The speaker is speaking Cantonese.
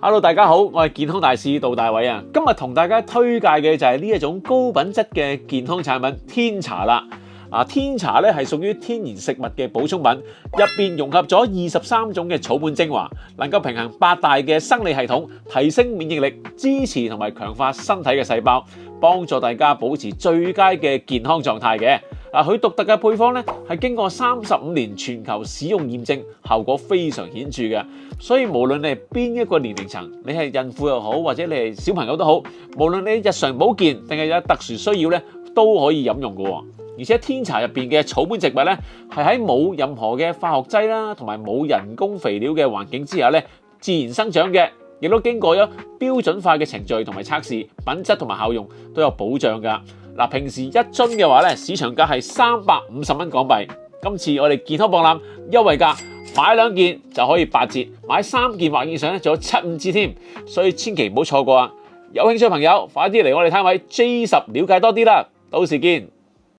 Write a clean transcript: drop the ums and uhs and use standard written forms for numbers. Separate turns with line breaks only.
Hello， 大家好，我係健康大使杜大偉啊。今日同大家推介嘅就係呢一種高品質嘅健康產品天茶啦。天茶咧係屬於天然食物嘅補充品，入邊融合咗23種嘅草本精華，能夠平衡8大嘅生理系統，提升免疫力，支持同埋強化身體嘅細胞，幫助大家保持最佳嘅健康狀態嘅。佢獨特嘅配方咧係經過35年全球使用驗證，效果非常顯著嘅。所以無論你係邊一個年齡層，你係孕婦又好，或者你係小朋友都好，無論你日常保健定係有特殊需要咧，都可以飲用嘅。而且天茶入邊嘅草本植物咧，係喺冇任何嘅化學劑啦，同埋冇人工肥料嘅環境之下咧，自然生長嘅，亦都經過咗標準化嘅程序同埋測試，品質同埋效用都有保障㗎。平時一樽嘅話咧，市場價係350蚊港幣。今次我哋健康博覽優惠價，買2件就可以8折，買3件或以上咧，仲有7、5折添。所以千祈唔好錯過啊！有興趣嘅朋友，快啲嚟我哋攤位 J10 了解多啲啦。到時見。